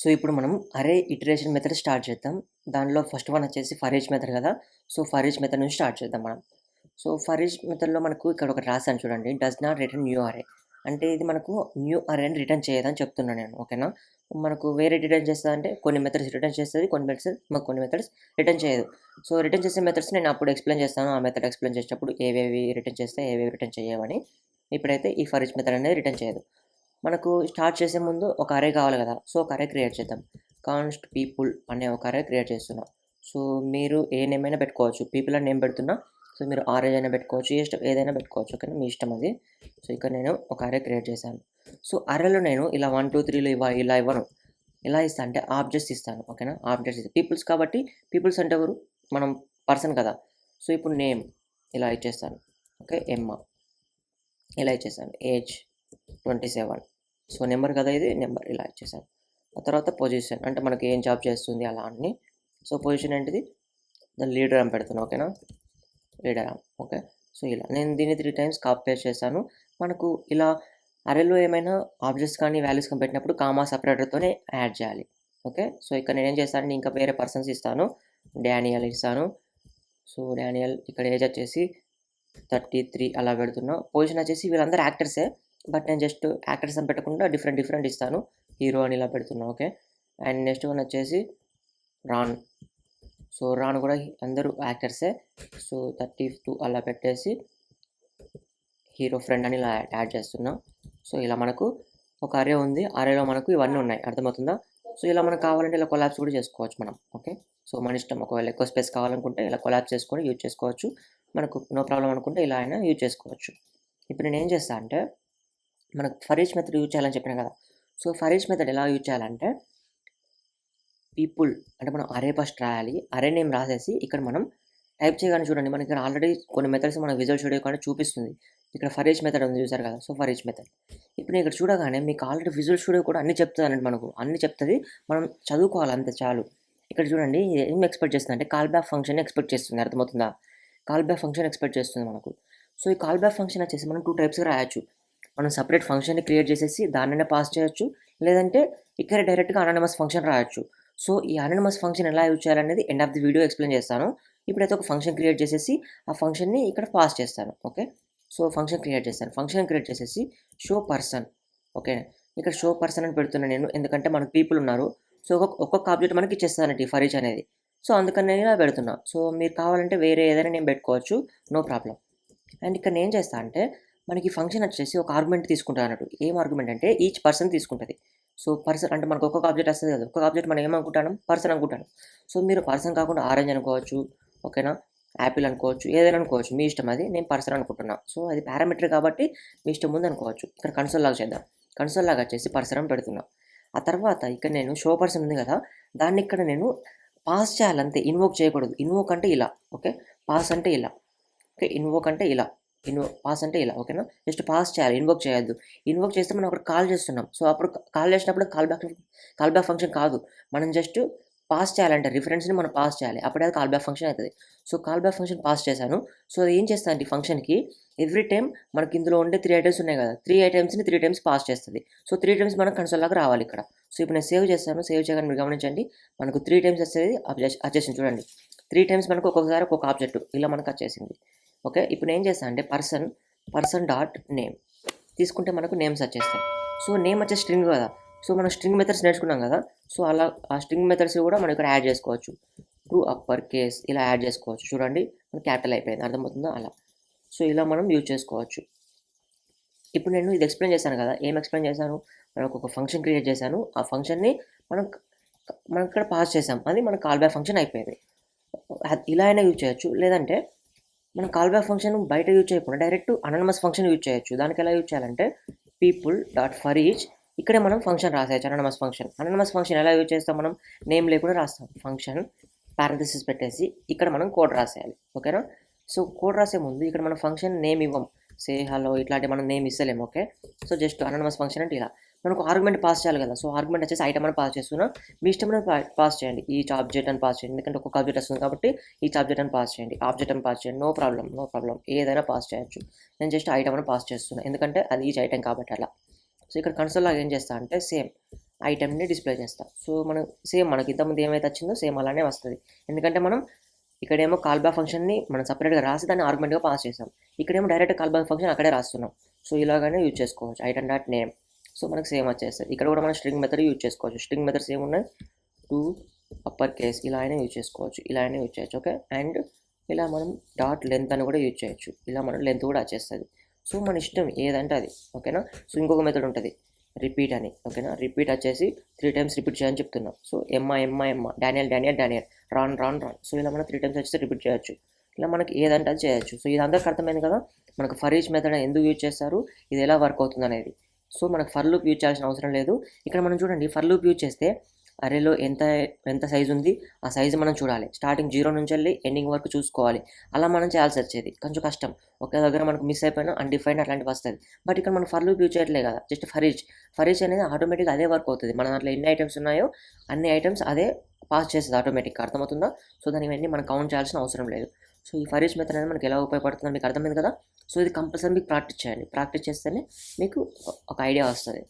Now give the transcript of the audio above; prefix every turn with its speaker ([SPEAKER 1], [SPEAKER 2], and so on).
[SPEAKER 1] So ఇప్పుడు మనం అరే ఇటరేషన్ మెథడ్ స్టార్ట్ చేద్దాం. దానిలో ఫస్ట్ వన్ వచ్చేసి forEach మెథడ్ కదా! సో forEach మెథడ్ నుంచి స్టార్ట్ చేద్దాం మనం. సో forEach మెథడ్‌లో మనకు ఇక్కడ ఒకటి రాసాను చూడండి. డస్ నాట్ రిటర్న్ న్యూ అరే. అంటే ఇది మనకు న్యూ అరేని రిటర్న్ చేయదని చెప్తున్నా నేను. ఓకేనా? మనకు వేరే రిటర్న్ చేస్తదంటే కొన్ని మెథడ్స్ రిటర్న్ చేస్తది. కొన్ని మెథడ్స్ రిటర్న్ చేయదు. సో రిటర్న్ చేసే మెథడ్స్ నేను అప్పుడు ఎక్స్‌ప్లెయిన్ చేస్తాను. ఆ మెథడ్ ఎక్స్‌ప్లెయిన్ చేసేటప్పుడు ఏవేవి రిటర్న్ చేస్తాయి, ఏవేవి రిటర్న్ చేయవని. ఇప్పుడైతే ఈ forEach మెథడ్ అనేది రిటర్న్ చేయదు. మనకు స్టార్ట్ చేసే ముందు ఒక అరే కావాలి కదా! సో ఒక అరే క్రియేట్ చేద్దాం. కాన్స్ట్ పీపుల్ అనే ఒక అరే క్రియేట్ చేస్తున్నా. సో మీరు ఏ నేమ్ అయినా పెట్టుకోవచ్చు. పీపుల్ అని నేమ్ పెడుతున్నా. సో మీరు ఆర్ అయినా పెట్టుకోవచ్చు. ఏదైనా పెట్టుకోవచ్చు. ఓకేనా? మీ ఇష్టం అది. సో ఇక్కడ నేను ఒక అరే క్రియేట్ చేశాను. సో అరేలో నేను ఇలా 1, 2, 3లు ఇలా ఇవ్వను. ఎలా ఇస్తా అంటే ఆబ్జెక్ట్స్ ఇస్తాను. ఓకేనా? ఆబ్జెక్ట్స్ పీపుల్స్ కాబట్టి పీపుల్స్ అంటే ఎవరు? మనం పర్సన్ కదా! సో ఇప్పుడు నేమ్ ఇలా ఇచ్చేస్తాను. ఓకే. ఇలా ఇచ్చేసాను. ఏజ్ 27. సో నెంబర్ కదా ఇది నెంబర్ ఇలా ఇచ్చేసాను. ఆ తర్వాత పొజిషన్ అంటే మనకి ఏం జాబ్ చేస్తుంది అలా అన్నీ. సో పొజిషన్ ఏంటిది దాని లీడర్ అని పెడుతున్నా. ఓకేనా? Leader okay. సో ఇలా నేను దీన్ని 3 టైమ్స్ కాపీ పేస్ట్ చేశాను. మనకు ఇలా అరేలో ఏమైనా ఆబ్జెక్ట్స్ కానీ వాల్యూస్ కానీ పెట్టినప్పుడు కామా సెపరేటర్తోనే యాడ్ చేయాలి. ఓకే. సో ఇక్కడ నేనేం చేస్తాను ఇంకా వేరే పర్సన్స్ ఇస్తాను. డానియల్ ఇస్తాను. సో డానియల్ ఇక్కడ ఏజ్ వచ్చేసి 33 అలా పెడుతున్నా. పొజిషన్ వచ్చేసి వీళ్ళందరూ యాక్టర్సే. బట్ నేను జస్ట్ యాక్టర్స్ అని పెట్టకుండా డిఫరెంట్ ఇస్తాను. హీరో అని ఇలా పెడుతున్నా. ఓకే. అండ్ నెక్స్ట్ వన్ వచ్చేసి రాన్. సో రాన్ కూడా అందరూ యాక్టర్సే. సో 32 అలా పెట్టేసి హీరో ఫ్రెండ్ అని ఇలా యాడ్ చేస్తున్నా. సో ఇలా మనకు ఒక అరే ఉంది. అరేలో మనకు ఇవన్నీ ఉన్నాయి. అర్థమవుతుందా? సో ఇలా మనకు కావాలంటే ఇలా కొలాబ్స్ కూడా చేసుకోవచ్చు మనం. ఓకే. సో మన ఇష్టం. ఒకవేళ ఎక్కువ స్పేస్ కావాలనుకుంటే ఇలా కొలాబ్స్ చేసుకొని యూజ్ చేసుకోవచ్చు. మనకు నో ప్రాబ్లం అనుకుంటే ఇలా అయినా యూజ్ చేసుకోవచ్చు. ఇప్పుడు నేను ఏం చేస్తా అంటే మనకు forEach మెథడ్ యూజ్ చేయాలని చెప్పినా కదా! సో forEach మెథడ్ ఎలా యూజ్ చేయాలంటే పీపుల్ అంటే మనం అరే ఫస్ట్ రాయాలి. అరే నేమ్ రాసేసి ఇక్కడ మనం టైప్ చేయగానే చూడండి మనకి ఇక్కడ ఆల్రెడీ కొన్ని మెథడ్స్ మన విజువల్ స్టూడియో కానీ చూపిస్తుంది. ఇక్కడ forEach మెథడ్ ఉంది చూసారు కదా! So forEach method. ఇప్పుడు ఇక్కడ చూడగానే మీకు ఆల్రెడీ విజువల్ స్టూడియో కూడా అన్నీ చెప్తుందండి మనకు. అన్నీ చెప్తుంది. మనం చదువుకోవాలి అంతే చాలు. ఇక్కడ చూడండి ఏం ఎక్స్పెక్ట్ చేస్తుందంటే కాల్ బ్యాక్ ఫంక్షన్ ఎక్స్పెక్ట్ చేస్తుంది. అర్థమవుతుందా? కాల్ బ్యాక్ ఫంక్షన్ ఎక్స్పెక్ట్ చేస్తుంది మనకు. సో ఈ కాల్ బ్యాక్ ఫంక్షన్ వచ్చేసి మనం 2 టైప్స్‌గా రాయొచ్చు. మనం సెపరేట్ ఫంక్షన్‌ని క్రియేట్ చేసేసి దాన్నైనా పాస్ చేయొచ్చు. లేదంటే ఇక్కడ డైరెక్ట్‌గా అనానిమస్ ఫంక్షన్ రాయొచ్చు. సో ఈ అనానిమస్ ఫంక్షన్ ఎలా యూజ్ చేయాలనేది end of the video explain చేస్తాను. ఇప్పుడైతే ఒక ఫంక్షన్ క్రియేట్ చేసేసి ఆ ఫంక్షన్‌ని ఇక్కడ పాస్ చేస్తాను. ఓకే. సో ఫంక్షన్ క్రియేట్ చేశాను. ఫంక్షన్ క్రియేట్ చేసేసి షో పర్సన్. ఓకే. ఇక్కడ షో పర్సన్ అని పెడుతున్నా నేను. ఎందుకంటే మనకు పీపుల్ ఉన్నారు. సో ఒక్కొక్క ఆబ్జెక్ట్ మనకి ఇచ్చేస్తానండి forEach అనేది. సో అందుకని నేను ఇలా పెడుతున్నా. సో మీరు కావాలంటే వేరే ఏదైనా నేను పెట్టుకోవచ్చు. No problem. అండ్ ఇక్కడ నేను ఏం చేస్తా అంటే మనకి ఫంక్షన్ వచ్చేసి ఒక ఆర్గ్యుమెంట్ తీసుకుంటా అన్నట్టు. ఏం ఆర్గ్యుమెంట్ అంటే ఈచ్ పర్సన్ తీసుకుంటది. సో పర్సన్ అంటే మనకు ఒక్కొక్క ఆబ్జెక్ట్ వస్తది కదా! ఒక్కొక్క ఆబ్జెక్ట్ మనం ఏమనుకుంటాం? పర్సన్ అనుకుంటాను. సో మీరు పర్సన్ కాకుండా ఆరెంజ్ అనుకోవచ్చు. ఓకేనా? యాపిల్ అనుకోవచ్చు. ఏదైనా అనుకోవచ్చు. మీ ఇష్టం అది. నేను పర్సన్ అనుకుంటున్నా. సో అది పారామీటర్ కాబట్టి మీ ఇష్టం ఉంది అనుకోవచ్చు. ఇక్కడ కన్సోల్ లాగా చేద్దాం. కన్సోల్ లాగా వచ్చేసి పర్సన్ అని పెడుతున్నా. ఆ తర్వాత ఇక్కడ నేను షో పర్సన్ ఉంది కదా! దాన్ని ఇక్కడ నేను పాస్ చేయాలి అంతే. ఇన్వోక్ చేయకూడదు. ఇన్వోక్ అంటే ఇలా. ఓకే. పాస్ అంటే ఇలా. ఓకే. ఇన్వోక్ అంటే ఇలా. పాస్ అంటే ఇలా. ఓకేనా? జస్ట్ పాస్ చేయాలి. ఇన్వోక్ చేయొద్దు. ఇన్వోక్ చేస్తే మనం అక్కడ కాల్ చేస్తున్నాం. సో అప్పుడు కాల్ చేసినప్పుడు కాల్ బ్యాక్ ఫంక్షన్ కాదు. మనం జస్ట్ పాస్ చేయాలంటే రిఫరెన్స్‌ని మనం పాస్ చేయాలి. అప్పుడే అది కాల్ బ్యాక్ ఫంక్షన్ అవుతది. So call back function pass చేశాను. సో అది ఏం చేస్తదంటే ఈ ఫంక్షన్‌కి ఎవ్రీ టైమ్ మనకి ఇందులో ఉండే 3 ఐటెమ్స్ ఉన్నాయి కదా! 3 ఐటెమ్స్‌ని 3 టైమ్స్ పాస్ చేస్తది. సో 3 టైమ్స్ మనకు కన్సోల్ లాగా రావాలి ఇక్కడ. సో ఇప్పుడు నేను సేవ్ చేస్తాను. సేవ్ చేయగానే మీరు గమనించండి. మనకు 3 టైమ్స్ వచ్చేది వచ్చేసింది చూడండి. 3 టైమ్స్ మనకు ఒక్కొక్కసారి ఒక్కొక్క ఆబ్జెక్ట్ ఇలా మనకు వచ్చేసింది. ఓకే. ఇప్పుడు నేను ఏం చేస్తా అంటే పర్సన్ డాట్ నేమ్ తీసుకుంటే మనకు నేమ్స్ వచ్చేస్తాయి. సో నేమ్ వచ్చేసి స్ట్రింగ్ కదా! సో మనం స్ట్రింగ్ మెథడ్స్ నేర్చుకున్నాం కదా! సో అలా ఆ స్ట్రింగ్ మెథడ్స్ కూడా మనం ఇక్కడ యాడ్ చేసుకోవచ్చు. టు అప్పర్ కేస్ ఇలా యాడ్ చేసుకోవచ్చు. చూడండి మనకి క్యాపిటల్ అయిపోయింది. అర్థమవుతుందా? అలా. సో ఇలా మనం యూజ్ చేసుకోవచ్చు. ఇప్పుడు నేను ఇది ఎక్స్‌ప్లెయిన్ చేశాను కదా! ఏం ఎక్స్‌ప్లెయిన్ చేశాను? మనకు ఒక ఫంక్షన్ క్రియేట్ చేశాను. ఆ ఫంక్షన్‌ని మనం మనం ఇక్కడ పాస్ చేసాం. అది మన కాల్ బ్యాక్ ఫంక్షన్ అయిపోయింది. ఇలా అయినా యూజ్ చేయొచ్చు. లేదంటే మనం కాల్ బ్యాక్ ఫంక్షన్ బయట యూజ్ చేయకుండా డైరెక్ట్ అనానిమస్ ఫంక్షన్ యూజ్ చేయొచ్చు. దానికి ఎలా యూజ్ చేయాలంటే పీపుల్ డాట్ forEach ఇక్కడే మనం ఫంక్షన్ రాసేయచ్చు. Anonymous function. అనానిమస్ ఫంక్షన్ ఎలా యూజ్ చేస్తాం మనం? నేమ్ లేకుండా రాస్తాం. ఫంక్షన్ పారెంథసిస్ పెట్టేసి ఇక్కడ మనం కోడ్ రాసేయాలి. ఓకేనా? సో కోడ్ రాసే ముందు ఇక్కడ మనం ఫంక్షన్ నేమ్ ఇవ్వం. సే హలో ఇట్లాంటి మనం నేమ్ ఇస్తలేము. Okay. So just anonymous function అంటే ఇలా. మనకు ఆర్గ్యుమెంట్ పాస్ చేయాలి కదా! సో ఆర్గ్యుమెంట్ వచ్చేసి ఐటమ్ అని పాస్ చేస్తున్నా. మీ ఇష్టమైన పాస్ చేయండి. ఈచ్ ఆబ్జెక్ట్ అని పాస్ చేయండి. ఎందుకంటే ఒక్కొక్క ఆబ్జెక్ట్ వస్తుంది కాబట్టి ఈచ్ ఆబ్జెక్ట్ అని పాస్ చేయండి. ఆబ్జెక్ట్ అని పాస్ చేయండి. No problem. ఏదైనా పాస్ చేయొచ్చు. నేను జస్ట్ ఐటమ్ అని పాస్ చేస్తున్నా. ఎందుకంటే అది ఈచ్ ఐటమ్ కాబట్టి అలా. సో ఇక్కడ కన్సోల్ లాగా ఏం చేస్తా అంటే సేమ్ ఐటెంని డిస్ప్లే చేస్తాం. సో మనం సేమ్ మనకి ఇంతకుముందు ఏమైతే వచ్చిందో సేమ్ అలానే వస్తుంది. ఎందుకంటే మనం ఇక్కడేమో కాల్ బ్యాక్ ఫంక్షన్ని మనం సపరేట్గా రాసి దాన్ని ఆర్గ్యుమెంట్గా పాస్ చేసాం. ఇక్కడేమో డైరెక్ట్ కాల్ బ్యాక్ ఫంక్షన్ అక్కడే రాస్తున్నాం. సో ఇలాగనే యూజ్ చేసుకోవచ్చు ఐటెం డాట్ నేమ్. సో మనకు సేమ్ వచ్చేస్తుంది. ఇక్కడ కూడా మనం స్ట్రింగ్ మెథడ్ యూజ్ చేసుకోవచ్చు. స్ట్రింగ్ మెథడ్స్ ఏమున్నాయి, టు అప్పర్ కేస్ ఇలా అయినా యూజ్ చేసుకోవచ్చు, ఇలా అయినా యూజ్ చేయొచ్చు. ఓకే, అండ్ ఇలా మనం డాట్ లెంత్ అని కూడా యూజ్ చేయొచ్చు. ఇలా మనం లెంత్ కూడా వచ్చేస్తుంది. సో మన ఇష్టం ఏదంటే అది. ఓకేనా. సో ఇంకొక మెథడ్ ఉంటుంది రిపీట్ అని. ఓకేనా, రిపీట్ వచ్చేసి 3 times రిపీట్ చేయని చెప్తున్నాం. సో ఎమ్మ డానియల్ రాన్. సో ఇలా మనం 3 times వచ్చేసి రిపీట్ చేయొచ్చు. ఇలా మనకి ఏదంటే అది చేయొచ్చు. సో ఇది అందరికి అర్థమైంది కదా, మనకు ఫర్ ఈచ్ మెథడ్ ఎందుకు యూజ్ చేస్తారు, ఇది ఎలా వర్క్ అవుతుంది అనేది. సో మనకు ఫర్ లూప్ యూజ్ చేయాల్సిన అవసరం లేదు. ఇక్కడ మనం చూడండి, ఫర్ లూప్ యూజ్ చేస్తే అరేలో ఎంత సైజు ఉంది ఆ సైజు మనం చూడాలి. స్టార్టింగ్ 0 నుంచి వెళ్ళి ఎండింగ్ వరకు చూసుకోవాలి. అలా మనం చేయాల్సి వచ్చేది, కొంచెం కష్టం. ఒకే దగ్గర మనకు మిస్ అయిపోయినా అన్డిఫైన్డ్ అట్లాంటివి వస్తుంది. బట్ ఇక్కడ మనం ఫర్ లూప్ యూజ్ చేయట్లే కదా, జస్ట్ ఫర్ ఈచ్ అనేది ఆటోమేటిక్గా అదే వర్క్ అవుతుంది. మన దాంట్లో ఎన్ని ఐటమ్స్ ఉన్నాయో అన్ని ఐటమ్స్ అదే పాస్ చేస్తుంది ఆటోమేటిక్గా. అర్థమవుతుందా. సో దాని ఇవన్నీ మనం కౌంట్ చేయాల్సిన అవసరం లేదు. సో ఈ ఫర్ ఈచ్ మెథడ్ అనేది మనకి ఎలా ఉపయోగపడుతుందో మీకు అర్థమైంది కదా. సో ఇది కంపల్సరీ మీకు ప్రాక్టీస్ చేయండి. ప్రాక్టీస్ చేస్తేనే మీకు ఒక ఐడియా వస్తుంది.